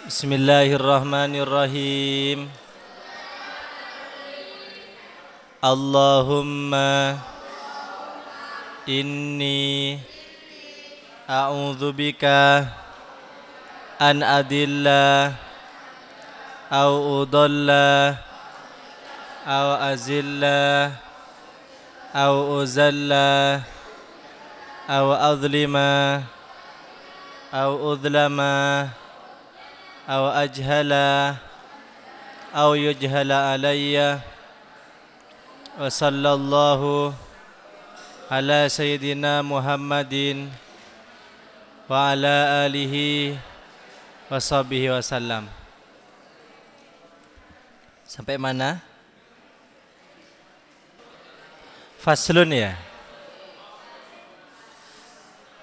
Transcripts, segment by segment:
Bismillahirrahmanirrahim. Allahumma inni a'udzubika an adilla au udalla au azilla au uzalla au azlima au udlama au ajhala au yujhala alayya wa sallallahu ala sayyidina Muhammadin wa ala alihi wa sahbihi wasallam. Sampai mana? Faslun ya.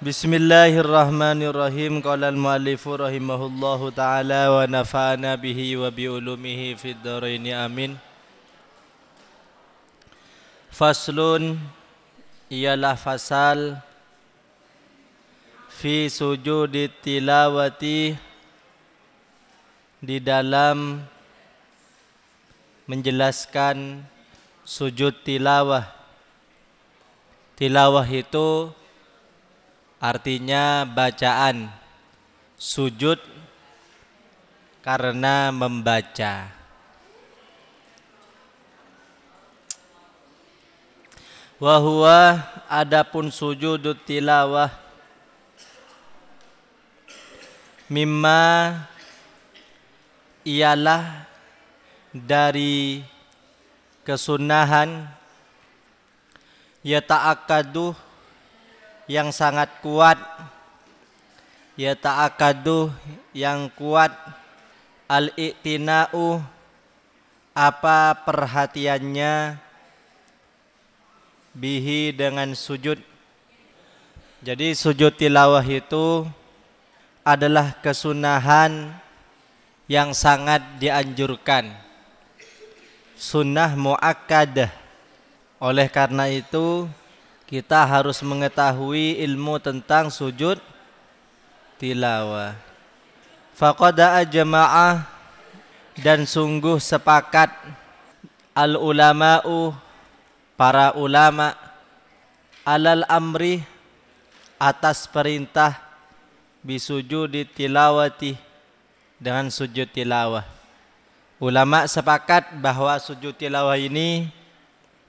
Bismillahirrahmanirrahim. Qala al-muallifu rahimahullahu ta'ala wa nafa'ana bihi wa bi ulumihi fid dharaini amin. Faslun ialah fasal fi sujudi tilawati, di dalam menjelaskan sujud tilawah. Tilawah itu artinya bacaan, sujud karena membaca. Wa huwa, adapun sujud tilawah, mimma ialah dari kesunahan, yata'akadu yang sangat kuat, yata'akadu yang kuat, al-i'tina'u apa perhatiannya, bihi dengan sujud. Jadi sujud tilawah itu adalah kesunahan yang sangat dianjurkan, sunnah muakkadah. Oleh karena itu kita harus mengetahui ilmu tentang sujud tilawah. Faqada ajma'ah, dan sungguh sepakat, al ulama'u para ulama, alal amri atas perintah, bisujudi tilawati dengan sujud tilawah. Ulama sepakat bahwa sujud tilawah ini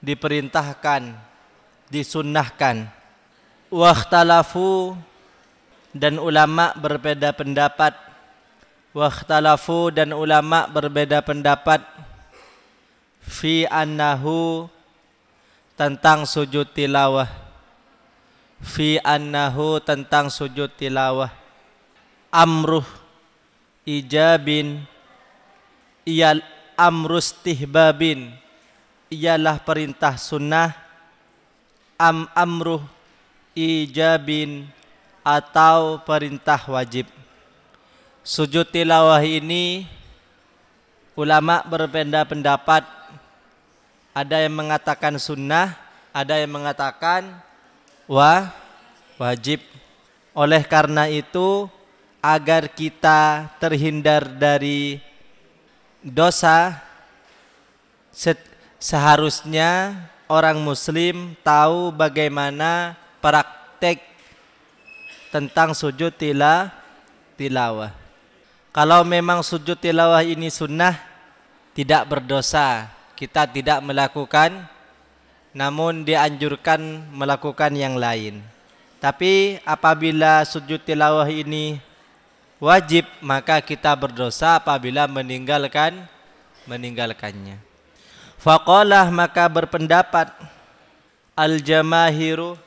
diperintahkan, disunnahkan. Wakhtalafu, dan ulama berbeda pendapat. Wakhtalafu, dan ulama berbeda pendapat. Fi annahu, tentang sujud tilawah. Fi annahu, tentang sujud tilawah. Amruh ijabin, iyal amrustihbabin, ialah perintah sunnah. Amruh ijabin, atau perintah wajib. Sujud tilawah ini ulama berbeda pendapat. Ada yang mengatakan sunnah, ada yang mengatakan wajib. Oleh karena itu, agar kita terhindar dari dosa, seharusnya orang muslim tahu bagaimana praktek tentang sujud tilawah. Kalau memang sujud tilawah ini sunnah, tidak berdosa, kita tidak melakukan, namun dianjurkan melakukan yang lain. Tapi apabila sujud tilawah ini wajib, maka kita berdosa apabila meninggalkannya. Faqalah, maka berpendapat, al-jamahiru,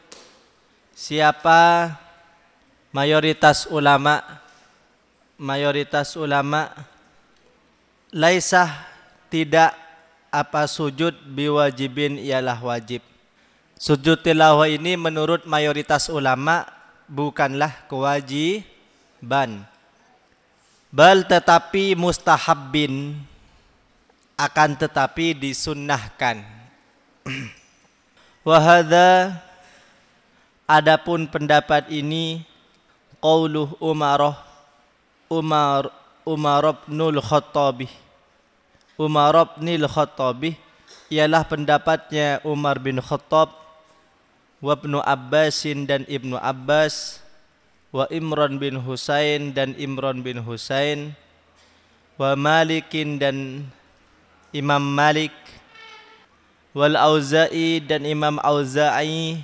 siapa mayoritas ulama, laisah, tidak apa sujud biwajibin, ialah wajib. Sujud tilawah ini menurut mayoritas ulama bukanlah kewajiban, bal tetapi mustahabbin, akan tetapi disunnahkan. Wahada, adapun pendapat ini, qauluh Umar ibnul Khattabi. Umar ibnul Khattabi ialah pendapatnya Umar bin Khattab, wa Ibnu Abbasin dan Ibnu Abbas, wa Imran bin Husain dan Imran bin Husain, wa Malikin dan Imam Malik, wal Auza'i dan Imam Auza'i,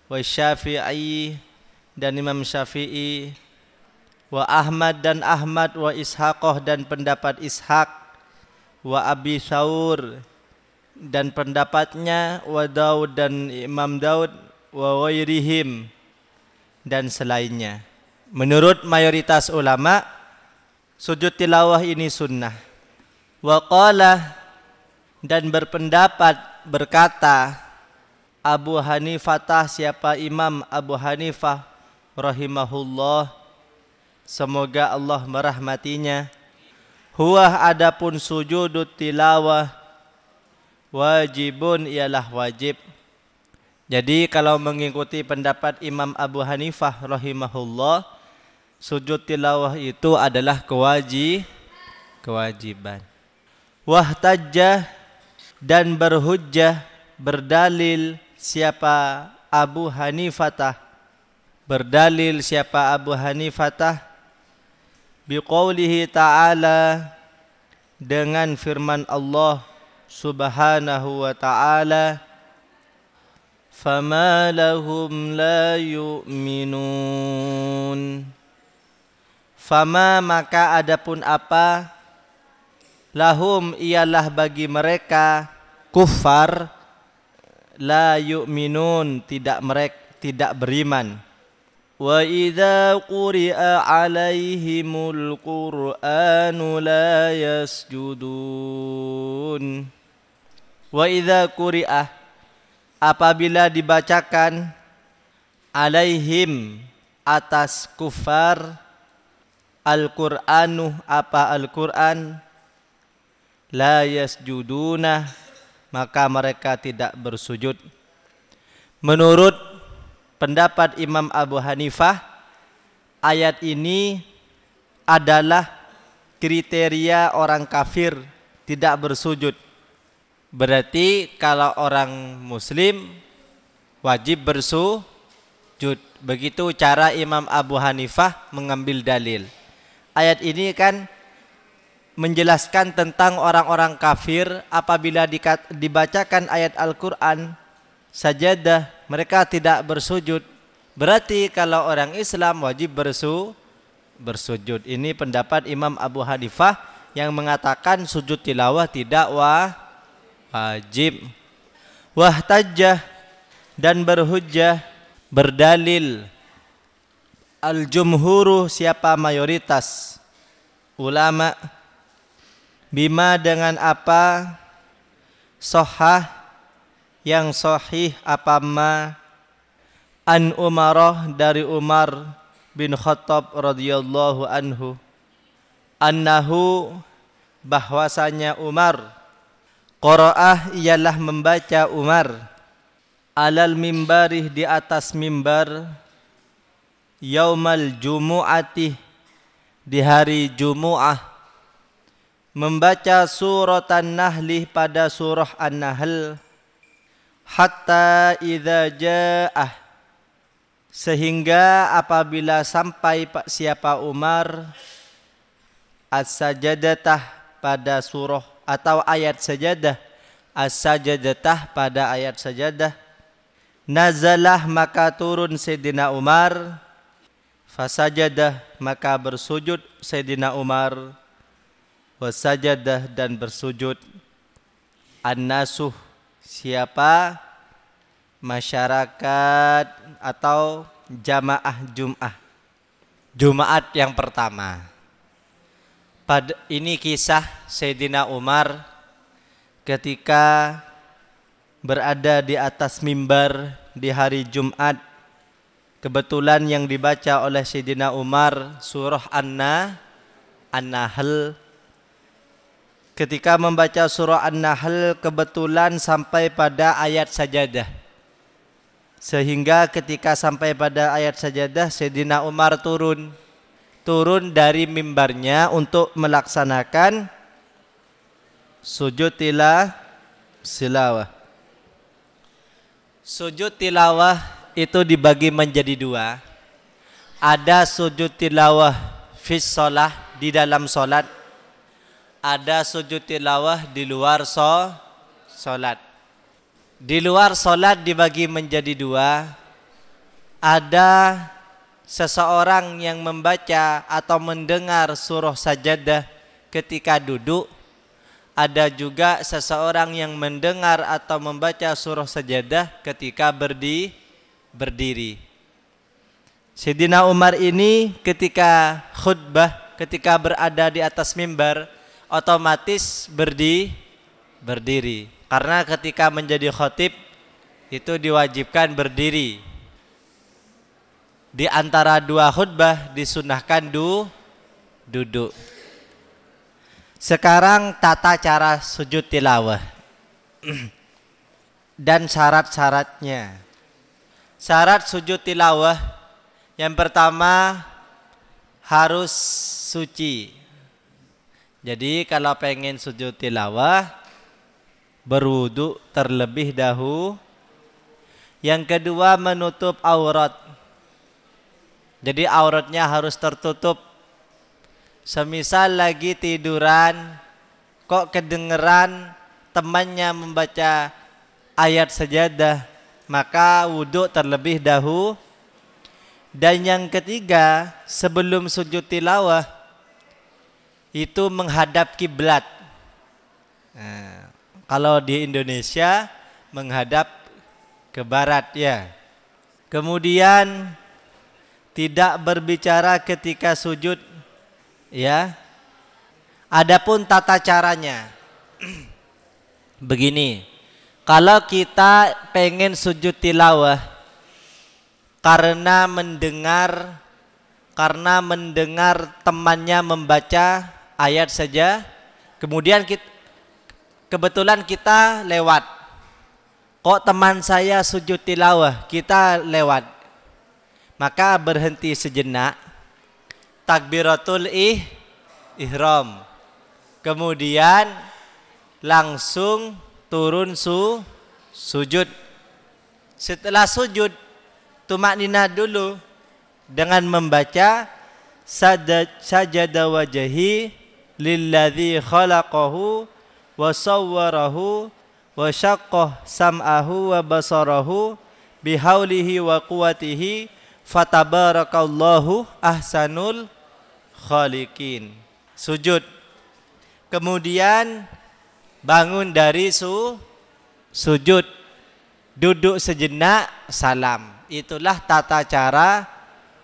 wa Syafi'i dan Imam Syafi'i, wa Ahmad dan Ahmad, wa Ishaqah dan pendapat Ishaq, wa Abi Thawr dan pendapatnya, wa Daud dan Imam Daud, wa ghairihim dan selainnya. Menurut mayoritas ulama, sujud tilawah ini sunnah. Wa qala dan berpendapat berkata Abu Hanifah, siapa Imam Abu Hanifah rahimahullah, semoga Allah merahmatinya, huwa adapun sujud tilawah wajibun ialah wajib. Jadi kalau mengikuti pendapat Imam Abu Hanifah rahimahullah, sujud tilawah itu adalah kewajiban. Wahtajjah dan berhujjah, berdalil siapa Abu Hanifah, berdalil siapa Abu Hanifah biqaulihi ta'ala, dengan firman Allah subhanahu wa ta'ala, fama lahum la yu'minun. Fama maka adapun apa, lahum ialah bagi mereka kufar, la yu'minun tidak beriman. Wa idza quri'a 'alaihimul qur'anu la yasjudun. Wa idza quri'a apabila dibacakan, alaihim atas kufar, al-Qur'anu apa Al-Qur'an, la yasjuduna maka mereka tidak bersujud. Menurut pendapat Imam Abu Hanifah, ayat ini adalah kriteria orang kafir tidak bersujud. Berarti kalau orang muslim wajib bersujud. Begitu cara Imam Abu Hanifah mengambil dalil. Ayat ini kan menjelaskan tentang orang-orang kafir apabila dibacakan ayat Al-Quran sajadah mereka tidak bersujud. Berarti kalau orang Islam wajib bersujud. Ini pendapat Imam Abu Hanifah yang mengatakan sujud tilawah tidak wajib. Wahtajjah dan berhujjah, berdalil al-jumhuru siapa mayoritas ulama, bima dengan apa, sahah yang sahih apa ma, an Umarah dari Umar bin Khattab radhiyallahu anhu, annahu bahwasanya Umar, qara'ah ialah membaca Umar, alal mimbarih di atas mimbar, yaumal jumu'ati di hari Jumu'ah, membaca surat An-Nahl pada surah An-Nahl, hatta idza ja'ah sehingga apabila sampai siapa Umar, as-sajadatah pada surah atau ayat sajadah, as-sajadatah pada ayat sajadah, nazalah maka turun Sayyidina Umar, fasajadah maka bersujud Sayyidina Umar, wasajadah dan bersujud an-nasuh siapa masyarakat atau jamaah Jumat yang pertama. Pada ini kisah Sayyidina Umar ketika berada di atas mimbar di hari Jumat. Kebetulan yang dibaca oleh Sayyidina Umar surah An-Nahl. Ketika membaca surah An-Nahl kebetulan sampai pada ayat sajadah. Sehingga ketika sampai pada ayat sajadah Sayyidina Umar turun turun dari mimbarnya untuk melaksanakan sujud tilawah. Sujud tilawah itu dibagi menjadi dua. Ada sujud tilawah fis shalah, di dalam salat. Ada sujud tilawah di luar salat. Di luar salat dibagi menjadi dua. Ada seseorang yang membaca atau mendengar surah sajadah ketika duduk. Ada juga seseorang yang mendengar atau membaca surah sajadah ketika berdiri. Sayyidina Umar ini ketika khutbah, ketika berada di atas mimbar, otomatis berdiri. Karena ketika menjadi khatib itu diwajibkan berdiri. Di antara dua khutbah disunahkan duduk. Sekarang tata cara sujud tilawah dan syarat-syaratnya. Syarat sujud tilawah yang pertama harus suci. Jadi kalau pengen sujud tilawah berwudu terlebih dahulu. Yang kedua menutup aurat. Jadi auratnya harus tertutup. Semisal lagi tiduran, kok kedengeran temannya membaca ayat sajadah, maka wudhu terlebih dahulu. Dan yang ketiga, sebelum sujud tilawah, itu menghadap kiblat. Nah, kalau di Indonesia, menghadap ke barat ya. Kemudian, tidak berbicara ketika sujud. Ya, adapun tata caranya begini. Kalau kita pengen sujud tilawah karena mendengar temannya membaca ayat saja, kemudian kebetulan kita lewat. Kok teman saya sujud tilawah, kita lewat. Maka berhenti sejenak. Takbiratul ihram. Kemudian langsung turun sujud. Setelah sujud, tumakninah dulu dengan membaca sajada wajhi lilladzi khalaqahu wa sawwarahu wa syaqqah sam'ahu wa basarahu bihaulihi wa quwwatihi fatabarakallahu ahsanul khaliqin. Sujud. Kemudian bangun dari sujud. Duduk sejenak, salam. Itulah tata cara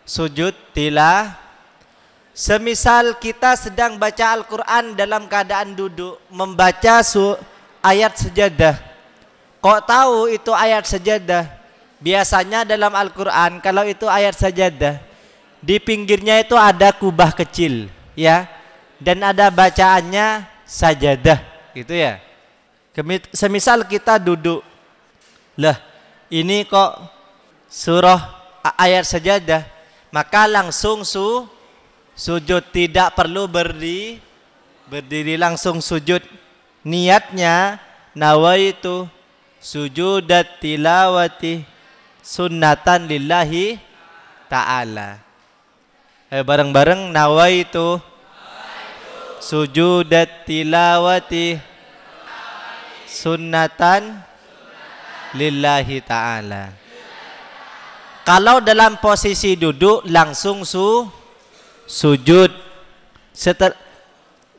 sujud tilawah. Semisal kita sedang baca Al-Quran dalam keadaan duduk, membaca ayat sajadah. Kok tahu itu ayat sajadah? Biasanya dalam Al-Quran kalau itu ayat sajadah, di pinggirnya itu ada kubah kecil, ya, dan ada bacaannya sajadah, gitu ya. Semisal kita duduk, lah ini kok surah ayat sajadah, maka langsung sujud, tidak perlu berdiri langsung sujud. Niatnya nawaitu sujudat tilawati sunnatan lillahi ta'ala. Bareng-bareng nawaitu sujudat tilawati sunnatan lillahi ta'ala. Kalau dalam posisi duduk langsung sujud.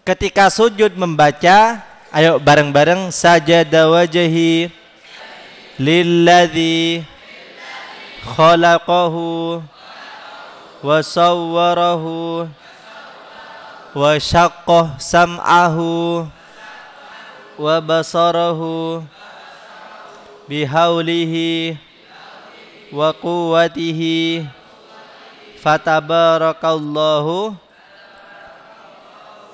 Ketika sujud membaca, ayo bareng-bareng sajada wajhi lilladzi khalaqahu wa sawwarahu wa syaqqah sam'ahu wa basarahu bihaulihi wa quwwatihi fatabarakallahu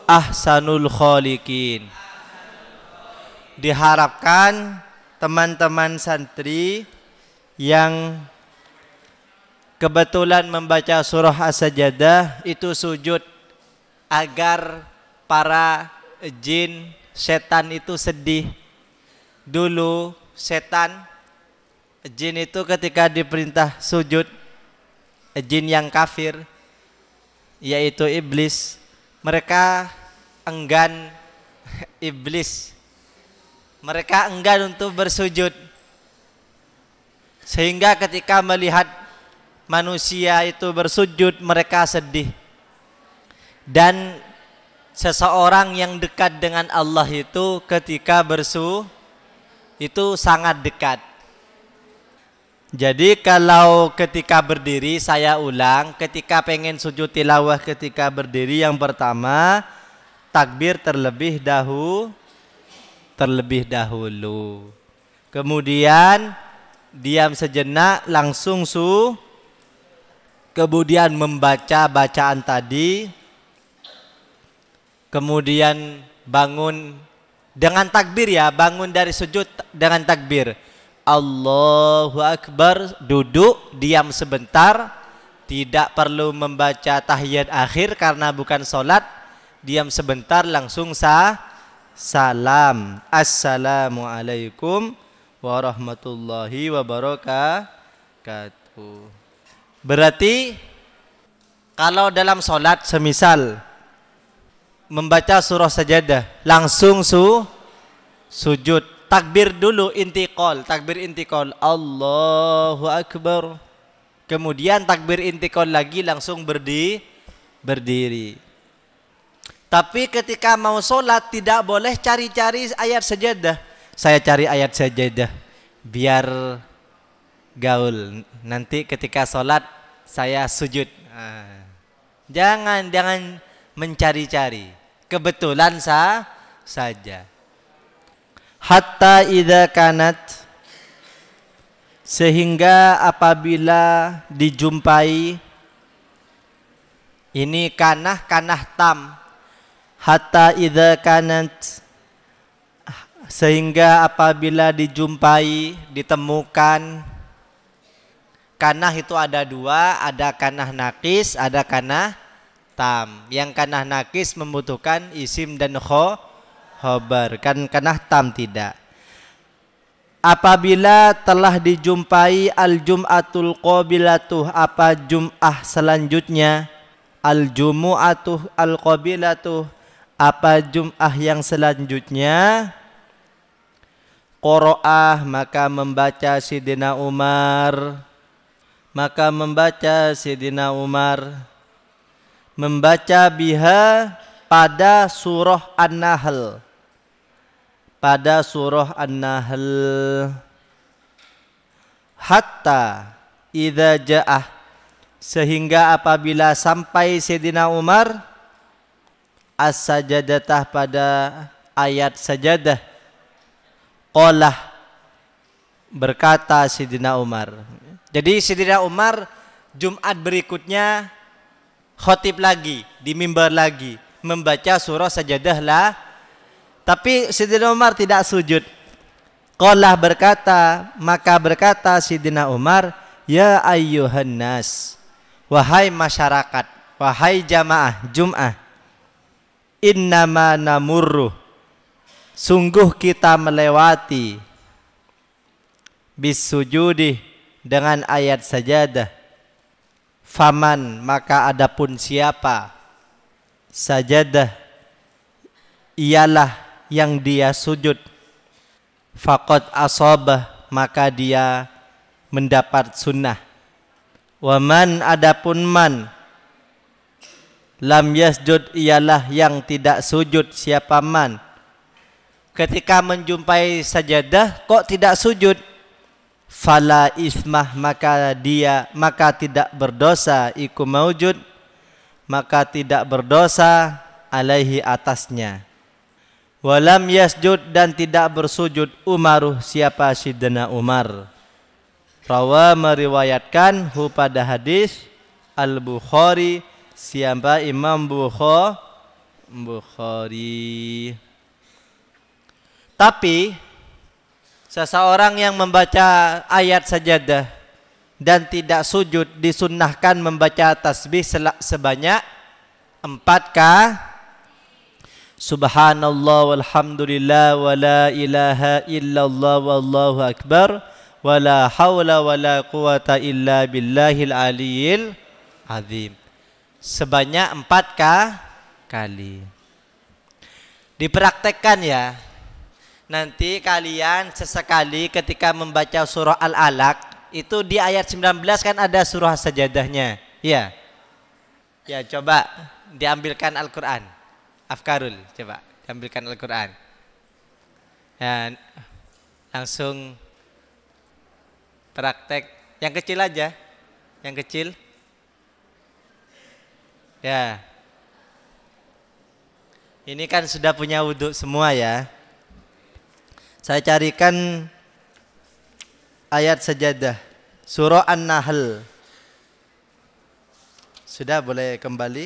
ahsanul khaliqin. Diharapkan teman-teman santri yang kebetulan membaca surah As-Sajdah itu sujud agar para jin setan itu sedih. Dulu setan jin itu ketika diperintah sujud, jin yang kafir yaitu iblis, mereka enggan mereka enggan untuk bersujud, sehingga ketika melihat manusia itu bersujud mereka sedih. Dan seseorang yang dekat dengan Allah itu ketika itu sangat dekat. Jadi kalau ketika berdiri, saya ulang, ketika pengen sujud tilawah ketika berdiri, yang pertama takbir terlebih dahulu. Kemudian diam sejenak, langsung kemudian membaca bacaan tadi. Kemudian bangun dengan takbir ya, bangun dari sujud dengan takbir. Allahu Akbar, duduk, diam sebentar, tidak perlu membaca tahiyat akhir karena bukan sholat, diam sebentar langsung salam. Assalamualaikum warahmatullahi wabarakatuh. Berarti kalau dalam sholat semisal membaca surah Sajadah langsung sujud, takbir dulu, takbir intikal Allahu Akbar, kemudian takbir intikal lagi langsung berdiri. Tapi ketika mau sholat tidak boleh cari-cari ayat sajadah. Saya cari ayat sajadah biar gaul, nanti ketika sholat saya sujud. Jangan mencari-cari, kebetulan saja. Hatta idza kanat, sehingga apabila dijumpai, ini kanah tam. Hatta idza kanat, sehingga apabila dijumpai, ditemukan. Kanah itu ada dua, ada kanah nakis, ada kanah tam. Yang kanah nakis membutuhkan isim dan khobar, kan kanah tam tidak. Apabila telah dijumpai al-jum'atul qabilatuh, apa jum'ah selanjutnya, al-jumu'atuh al-qabilatuh, apa jum'ah yang selanjutnya, qoro'ah, maka membaca Sidina Umar, membaca biha pada surah An-Nahl, hatta idza ja'ah, sehingga apabila sampai Sidina Umar as-sajadatah, pada ayat sajadah, qalah, berkata Sidina Umar. Jadi Sidina Umar Jumat berikutnya khotib lagi, di mimbar lagi, membaca surah sajadah lah. Tapi Sidina Umar tidak sujud. Qalah, berkata, maka berkata Sidina Umar, ya ayyuhan nas, wahai masyarakat, wahai jamaah Jum'ah, innama namurru, sungguh kita melewati, bisujudi, dengan ayat sajadah, faman, maka adapun siapa, sajadah, ialah yang dia sujud, faqad asabah, maka dia mendapat sunnah. Waman, adapun man, lam yasjud, ialah yang tidak sujud, siapa man, ketika menjumpai sajadah kok tidak sujud, fala ismah, maka tidak berdosa, iku maujud, maka tidak berdosa, alaihi, atasnya. Walam yasjud, dan tidak bersujud, Umaruh, siapa Sidina Umar. Rawa, meriwayatkan, hu pada hadis, Al-Bukhari, siapa Imam Bukhari. Tapi seseorang yang membaca ayat sajadah dan tidak sujud disunnahkan membaca tasbih sebanyak 4 kali. Subhanallah walhamdulillah wa la ilaha illallah wallahu akbar wa la hawla wa la quwata illa billahil aliyil azim. Sebanyak 4 kali. Dipraktekkan ya. Nanti kalian sesekali ketika membaca surah Al-Alaq, itu di ayat 19 kan ada surah sajadahnya. Ya. Ya, coba diambilkan Al-Qur'an. Afkarul, coba diambilkan Al-Qur'an. Ya, langsung praktek. Yang kecil aja. Yang kecil. Ya. Ini kan sudah punya wudhu semua ya. Saya carikan ayat sajadah. Surah An-Nahl. Sudah boleh kembali.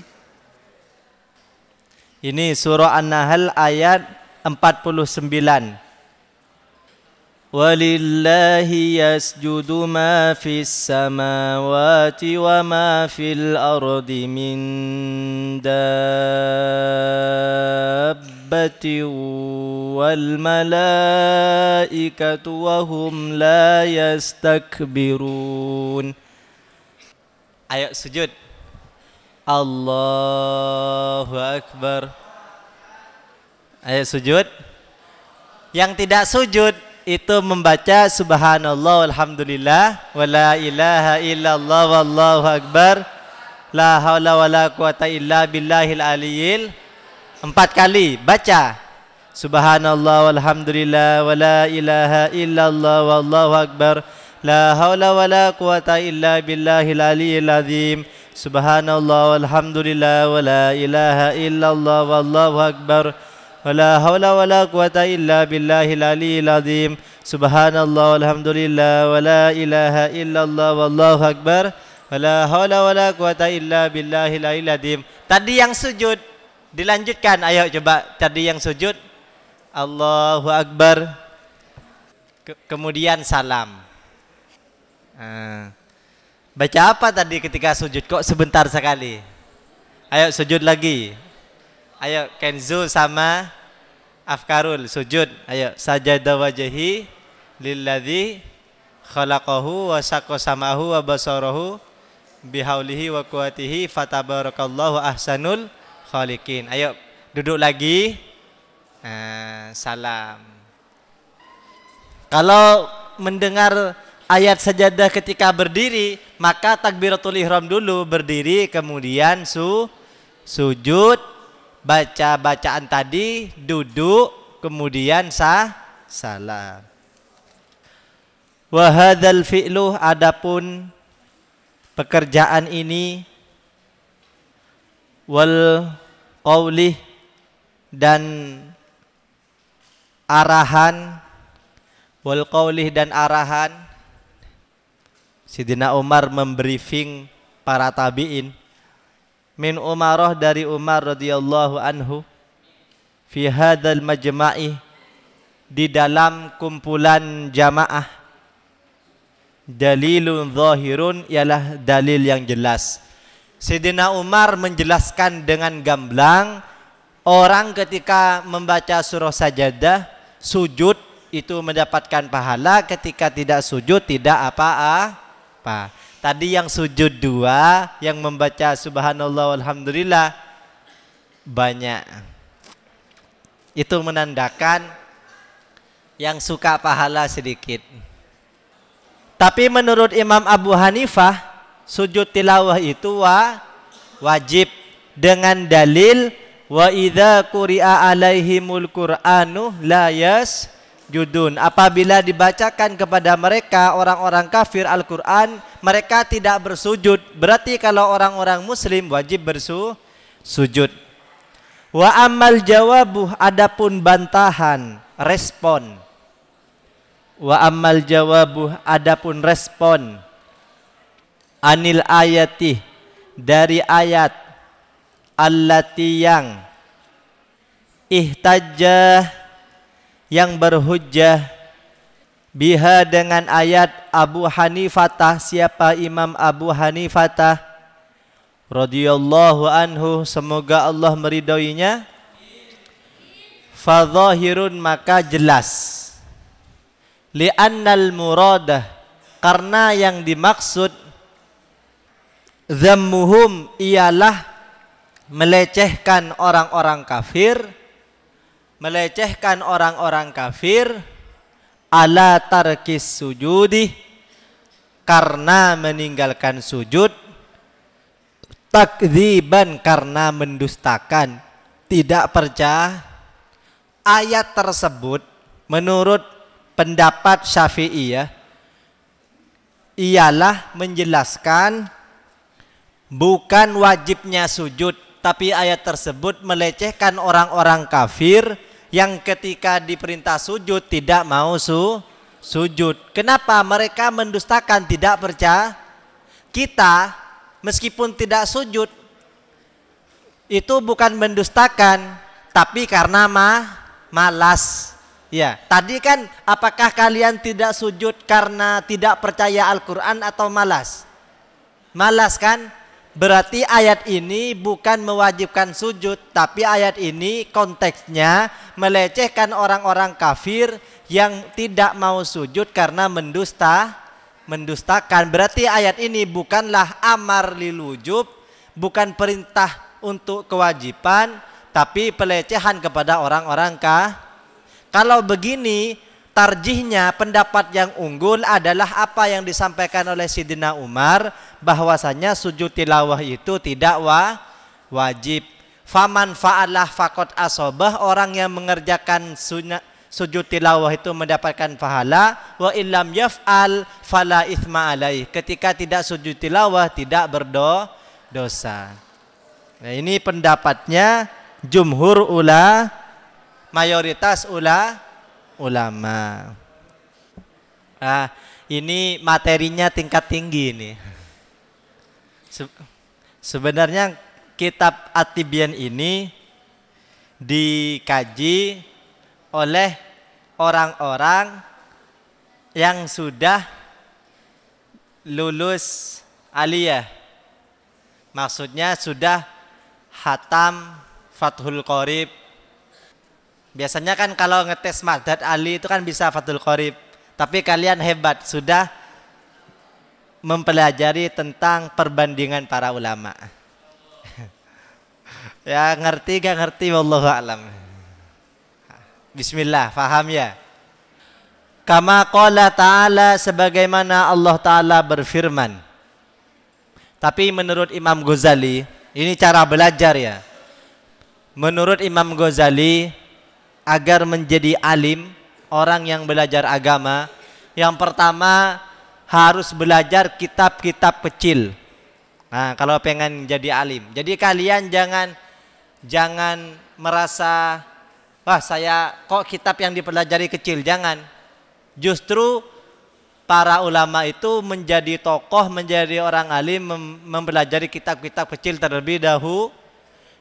Ini surah An-Nahl ayat 49. Walillahi yasjudu ma fis samawati wa ma fil ardi min dabbatin wal malaikatu wa hum la yastakbirun. Ayo sujud. Allahu Akbar. Ayo sujud. Yang tidak sujud itu membaca subhanallah walhamdulillah wa la ilaha illallah wallahu akbar la haula wa la quwata illa billahil aliyil. 4 kali baca subhanallah walhamdulillah wa la ilaha illallah wallahu akbar la haula wa la quwata illa billahil aliyil azim. Subhanallah walhamdulillah wa la ilaha illallah wallahu akbar wa la hawla wa la quwata illa billahil aliyil azim. Subhanallah walhamdulillah wa la ilaha illallah wallahu akbar wa la hawla wa la quwata illa billahil aliyil azim. Tadi yang sujud dilanjutkan. Ayo coba tadi yang sujud Allahu Akbar, kemudian salam. Baca apa tadi ketika sujud? Kok sebentar sekali? Ayo sujud lagi. Ayo Kenzo sama Afkarul sujud. Ayo sajada wajhi lilladzi khalaqahu wa saqqa samahu wa basarahu bihaulihi wa quwatihi fatabarakallahu ahsanul khaliqin. Ayo duduk lagi. Salam. Kalau mendengar ayat sajadah ketika berdiri, maka takbiratul ihram dulu, berdiri, kemudian sujud, baca bacaan tadi, duduk, kemudian salam. Wa hadzal fi'lu, adapun pekerjaan ini, wal qaulih, dan arahan, wal qaulih dan arahan. Sidina Umar membriefing para tabi'in. Min Umarah, dari Umar radhiyallahu anhu, fi hadzal majma'i, di dalam kumpulan jamaah, dalilun zahirun, ialah dalil yang jelas. Sidina Umar menjelaskan dengan gamblang, orang ketika membaca surah sajadah, sujud itu mendapatkan pahala, ketika tidak sujud tidak apa-apa. Tadi yang sujud 2, yang membaca subhanallah walhamdulillah banyak. Itu menandakan yang suka pahala sedikit. Tapi menurut Imam Abu Hanifah, sujud tilawah itu wajib dengan dalil wa idza quri'a alaihimul qur'anu la yasjudun. Apabila dibacakan kepada mereka orang-orang kafir Al-Qur'an, mereka tidak bersujud. Berarti kalau orang-orang muslim wajib bersujud. Wa amal jawabuh, adapun bantahan, respon. Wa amal jawabuh, adapun respon, anil ayati, dari ayat, allati yang, ihtajjah, yang berhujjah, biha dengan ayat Abu Hanifatah. Siapa Imam Abu Hanifatah radhiyallahu anhu, semoga Allah meridhoinya. Fadhahirun, maka jelas. Li'annal muradah, karena yang dimaksud zammuhum ialah melecehkan orang-orang kafir, melecehkan orang-orang kafir ala tarkis sujudi, karena meninggalkan sujud, takdziban, karena mendustakan, tidak percaya. Ayat tersebut menurut pendapat Syafi'iyah ialah menjelaskan bukan wajibnya sujud, tapi ayat tersebut melecehkan orang-orang kafir yang ketika diperintah sujud tidak mau sujud. Kenapa? Mereka mendustakan, tidak percaya. Kita meskipun tidak sujud itu bukan mendustakan, tapi karena malas. Ya, tadi kan apakah kalian tidak sujud karena tidak percaya Al-Quran atau malas? Malas kan? Berarti ayat ini bukan mewajibkan sujud, tapi ayat ini konteksnya melecehkan orang-orang kafir yang tidak mau sujud karena mendustakan. Berarti ayat ini bukanlah amar lil wujub, bukan perintah untuk kewajiban, tapi pelecehan kepada orang-orang kafir. Kalau begini, tarjihnya pendapat yang unggul adalah apa yang disampaikan oleh Sidina Umar, bahwasanya sujud tilawah itu tidak wajib. Faman fa'alah faqad asobah, orang yang mengerjakan sujud tilawah itu mendapatkan pahala. Wa illam yaf'al fala itsma alaih, ketika tidak sujud tilawah tidak berdosa. Nah, ini pendapatnya jumhur mayoritas ulama. Nah, ini materinya tingkat tinggi ini. Sebenarnya kitab At-Tibyan ini dikaji oleh orang-orang yang sudah lulus aliyah. Maksudnya sudah khatam Fathul Qorib. Biasanya kan kalau ngetes Madad Ali itu kan bisa Fathul Qorib. Tapi kalian hebat, sudah mempelajari tentang perbandingan para ulama. Ya, ngerti gak ngerti, wallahu a'lam. Bismillah, faham ya? Kama qala ta'ala, sebagaimana Allah Ta'ala berfirman. Tapi menurut Imam Ghazali, ini cara belajar ya. Menurut Imam Ghazali, agar menjadi alim, orang yang belajar agama, yang pertama harus belajar kitab-kitab kecil. Nah, kalau pengen jadi alim. Jadi kalian jangan merasa, wah saya kok kitab yang dipelajari kecil. Jangan. Justru para ulama itu menjadi tokoh, menjadi orang alim, mempelajari kitab-kitab kecil terlebih dahulu.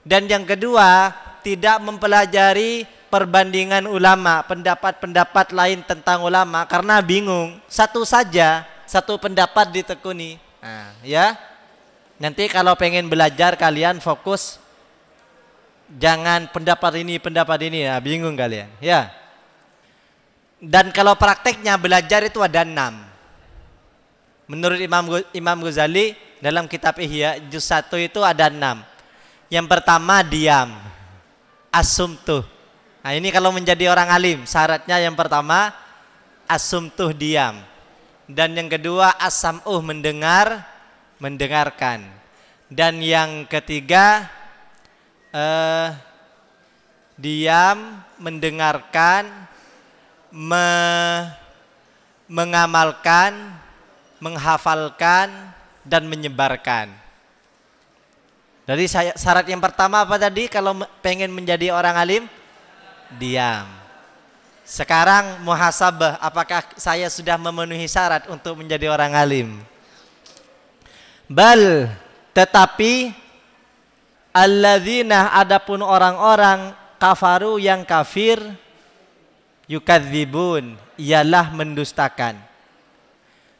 Dan yang kedua, tidak mempelajari perbandingan ulama, pendapat-pendapat lain tentang ulama, karena bingung. Satu saja, satu pendapat ditekuni. Nah, ya. Nanti kalau pengen belajar kalian fokus, jangan pendapat ini, ya, bingung kalian. Ya. Dan kalau prakteknya belajar itu ada 6. Menurut Imam Ghazali dalam kitab Ihya juz 1 itu ada 6. Yang pertama diam, asumtuh. Nah, ini kalau menjadi orang alim, syaratnya yang pertama asumtuh, diam. Dan yang kedua asam'uh, mendengarkan. Dan yang ketiga diam, mendengarkan, mengamalkan, menghafalkan, dan menyebarkan. Jadi syarat yang pertama apa tadi kalau pengen menjadi orang alim? Diam. Sekarang muhasabah, apakah saya sudah memenuhi syarat untuk menjadi orang alim? Bal, tetapi alladzina, adapun orang-orang kafaru yang kafir, yukadzibun, ialah mendustakan.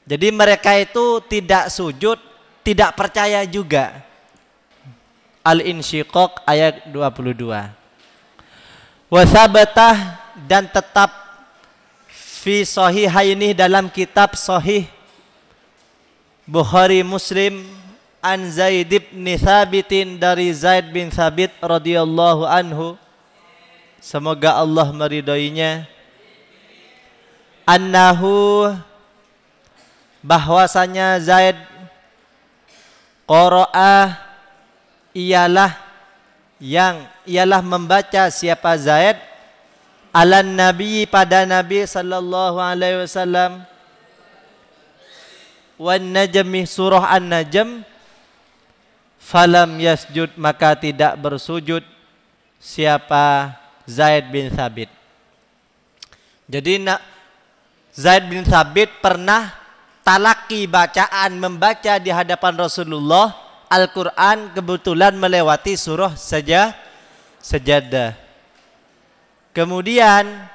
Jadi mereka itu tidak sujud, tidak percaya juga. Al-Insyiqaq ayat 22. Wa thabatah, dan tetap fi sahihaini, dalam kitab sahih Bukhari Muslim, an Zaid bin Thabitin, dari Zaid bin Thabit radhiyallahu anhu, semoga Allah meridhoinya, annahu, bahwasanya Zaid, qara'a, ialah membaca, siapa Zaid, alan nabi, pada Nabi sallallahu alaihi wasallam, wan najmi, surah An-Najm, falam yasjud, maka tidak bersujud siapa Zaid bin Thabit. Jadi Zaid bin Thabit pernah talaki bacaan, membaca di hadapan Rasulullah Al-Quran, kebetulan melewati surah Sajadah. Kemudian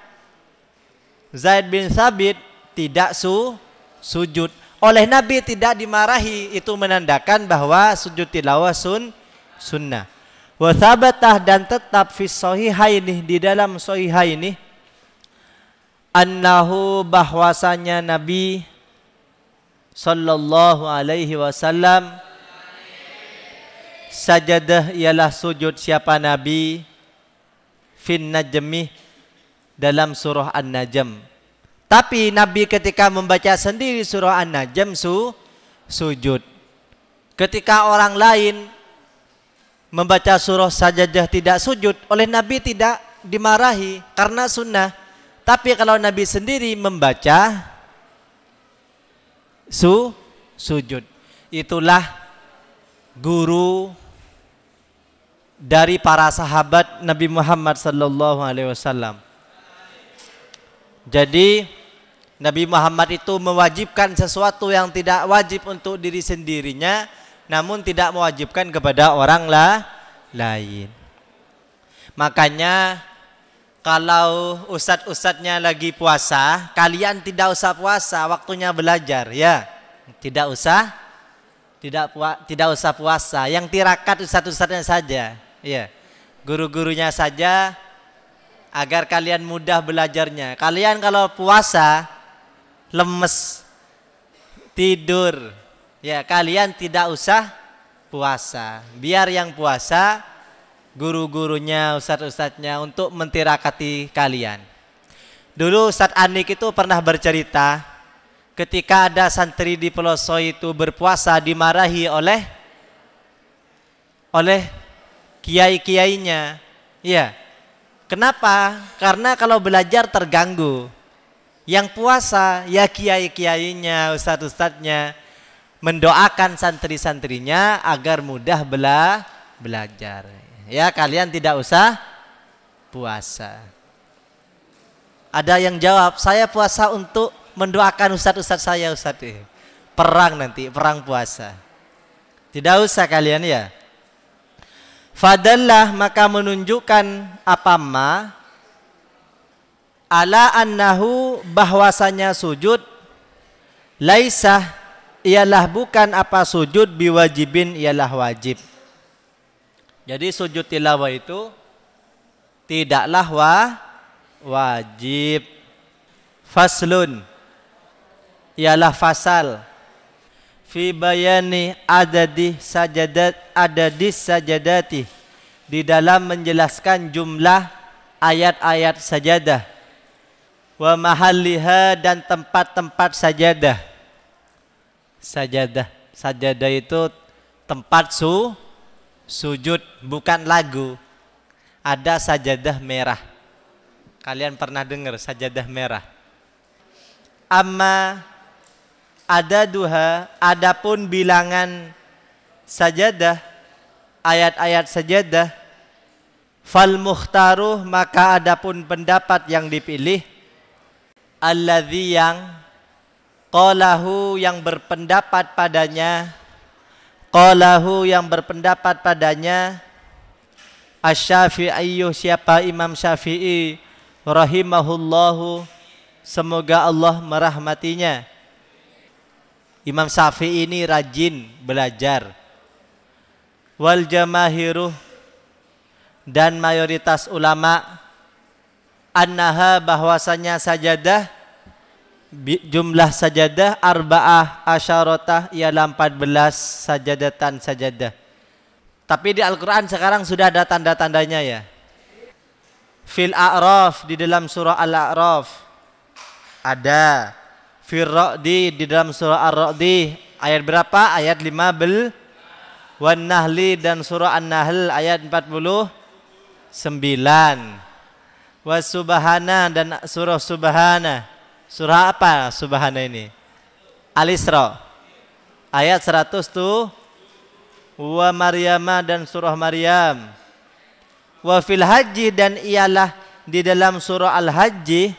Zaid bin Thabit tidak sujud. Oleh Nabi tidak dimarahi, itu menandakan bahwa sujud tilawah sunnah. Wa thabatah, dan tetap fi sahihaini, di dalam sahihaini, annahu, bahwasanya Nabi sallallahu alaihi wasallam, sajadah, ialah sujud siapa Nabi, fin najmi, dalam surah An-Najm. Tapi Nabi ketika membaca sendiri surah An-Najm sujud. Ketika orang lain membaca surah Sajadah tidak sujud, oleh Nabi tidak dimarahi karena sunnah. Tapi kalau Nabi sendiri membaca sujud. Itulah guru dari para sahabat Nabi Muhammad sallallahu alaihi wasallam. Jadi Nabi Muhammad itu mewajibkan sesuatu yang tidak wajib untuk diri sendirinya, namun tidak mewajibkan kepada orang lain. Makanya kalau ustadz-ustadznya lagi puasa, kalian tidak usah puasa, waktunya belajar ya. Tidak usah puasa. Yang tirakat ustadz-ustadznya saja, ya. Guru-gurunya saja, agar kalian mudah belajarnya. Kalian kalau puasa lemes, tidur, ya kalian tidak usah puasa. Biar yang puasa guru-gurunya, ustadz-ustadznya untuk mentirakati kalian. Dulu Ustadz Anik itu pernah bercerita, ketika ada santri di pelosok itu berpuasa, dimarahi oleh kiai-kiainya. Ya. Kenapa? Karena kalau belajar terganggu. Yang puasa ya kiai-kiainya, ustadz-ustadznya, mendoakan santri-santrinya agar mudah belajar. Ya, kalian tidak usah puasa. Ada yang jawab, saya puasa untuk mendoakan ustadz-ustadz saya, ustadz. Perang nanti, perang puasa. Tidak usah kalian ya. Fadallah, maka menunjukkan apa ma ala annahu, bahwasanya sujud laisah, ialah bukan apa sujud biwajibin, ialah wajib. Jadi sujud tilawah itu tidaklah wajib. Faslun, ialah fasal fi bayani adadis sajadati, di dalam menjelaskan jumlah ayat-ayat sajadah, wa mahalliha, dan tempat-tempat sajadah. Sajadah itu tempat sujud, bukan lagu. Ada sajadah merah. Kalian pernah dengar sajadah merah? Amma adaduha, adapun bilangan sajadah, ayat-ayat sajadah, fal mukhtaruh, maka adapun pendapat yang dipilih, alladzi, yang qalahu, yang berpendapat padanya, asy-Syafi'i, siapa Imam Syafi'i rahimahullahu, semoga Allah merahmatinya. Imam Syafi'i ini rajin belajar. Wal jamahiruh, dan mayoritas ulama, annaha, bahwasanya sajadah, jumlah sajadah arba'ah asyarotah, ialah 14 sajadatan sajadah. Tapi di Al-Quran sekarang sudah ada tanda-tandanya ya. Fil A'raf, di dalam surah Al-A'raf ada. Fil Ra'di, di dalam surah Ar-Ra'di ayat berapa? Ayat 15. Wan Nahli, dan surah An-Nahl ayat 49. Was Subhana, dan surah Subhana. Surah apa Subhana ini? Al-Isra ayat 100 tuh. Wa Maryama, dan surah Maryam. Wa fil Haji, dan ialah di dalam surah Al-Haji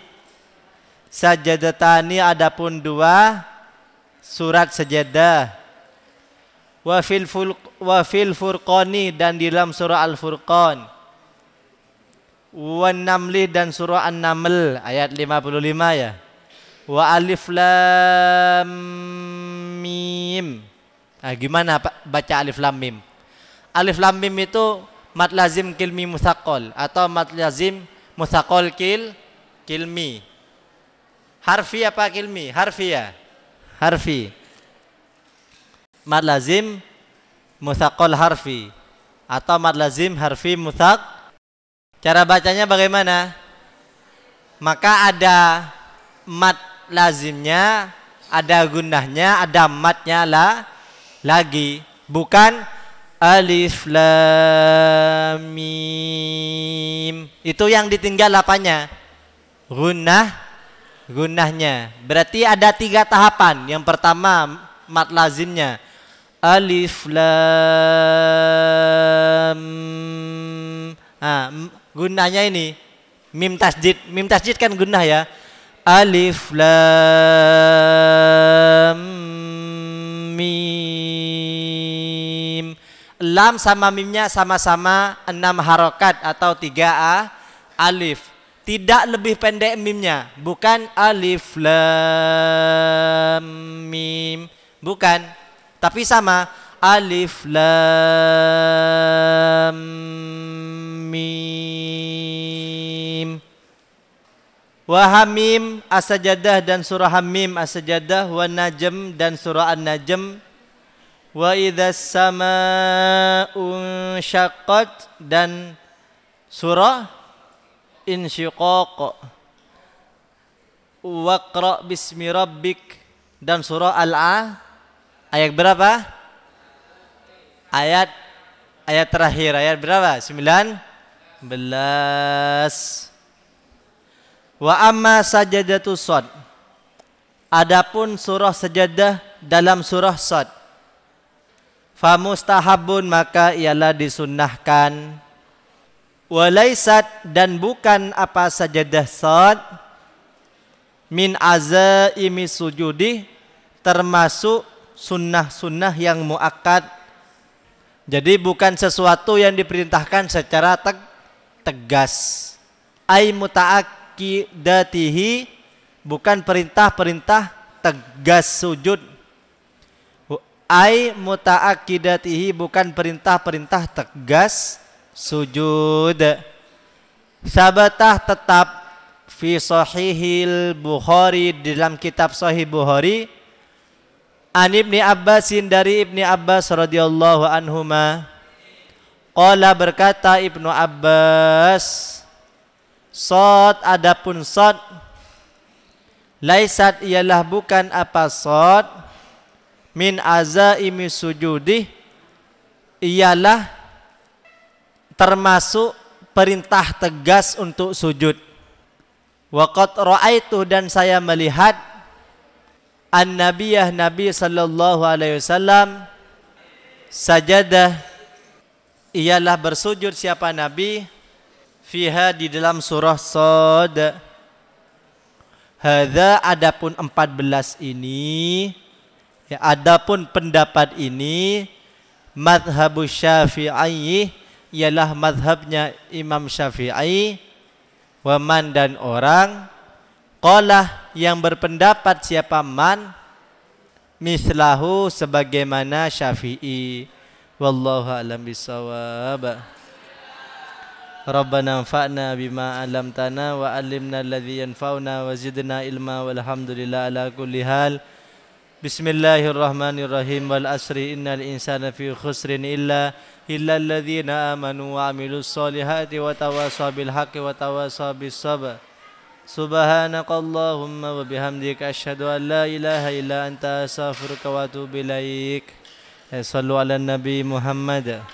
sajadatani, adapun 2 surat sajadah. Wa fil Furqani, dan di dalam surah Al-Furqan. Wa Namli, dan surah An-Naml ayat 55 ya. Wa Alif Lam Mim. Nah, gimana baca Alif Lam Mim? Alif Lam Mim itu mad lazim kilmi mutsaqal atau mad lazim mutsaqal kilmi. Harfi apa kilmi? Harfi ya. Harfi. Mad lazim mutsaqal harfi atau mad lazim harfi mutsaq. Cara bacanya bagaimana? Maka ada mad lazimnya, ada gunnahnya, ada madnya lagi, bukan alif lam mim. Itu yang ditinggal apanya? Gunnahnya. Berarti ada 3 tahapan. Yang pertama mad lazimnya alif lam. Gunnahnya ini mim tasjid. Mim tasjid kan gunnah ya. Alif lam mim. Lam sama mimnya sama-sama 6 harokat atau 3 alif. Tidak lebih pendek mimnya, bukan alif lam mim, bukan, tapi sama alif lam mim. Wa hamim as-sajadah, dan surah Hamim as-sajadah. Wa najm, dan surah An-Najm. Wa idzas samaa'u syaqqat, dan surah Insyiqaq. Waqra bismi rabbik, dan surah Al-A. Ayat berapa? Ayat terakhir, ayat berapa? 19. Wa amma sajadatu Shad, adapun surah sajadah dalam surah Shad, fa mustahabun, maka ialah disunnahkan. Walaisat, dan bukan apa sajadah Shad, min azaimi sujudi, termasuk sunnah-sunnah yang muakkad. Jadi bukan sesuatu yang diperintahkan secara tegas. Ai muta'akkidatihi, bukan perintah-perintah tegas sujud. Ai muta'akkidatihi, bukan perintah-perintah tegas sujud. Sabatah, tetap, fi sahihil Bukhari, dalam kitab Sahih Bukhari, an Ibni Abbasin, dari Ibni Abbas radhiyallahu anhuma, qala, berkata Ibnu Abbas, Shad, adapun Shad, laisat, ialah bukan apa Shad, min azaimi sujudi, ialah termasuk perintah tegas untuk sujud. Wa qad ra'aitu, dan saya melihat an-nabiyah, Nabi sallallahu alaihi wasallam, sajadah, ialah bersujud siapa Nabi, fiha, di dalam surah Shad. Hadza, adapun 14 ini, ya, adapun pendapat ini, madhabu Syafi'i, ialah madhabnya Imam Syafi'i, Waman dan orang. Qala yang berpendapat siapa man, mislahu sebagaimana Syafi'i. Wallahu a'lam bissawab. Rabbana anfa'na bima 'allamtana wa 'allimna alladhi yanfa'una wa zidna ilma walhamdulillah ala kulli hal. Bismillahirrahmanirrahim. Wal asri innal insana fi khusrin illa alladhina amanu wa 'amilus solihati wa tawasaw bil haqqi wa tawasaw bis sabr. Subhanakallahumma wa bihamdika asyhadu an la ilaha illa anta astaghfiruka wa atubu ilaik. Sallu ala Nabi Muhammad.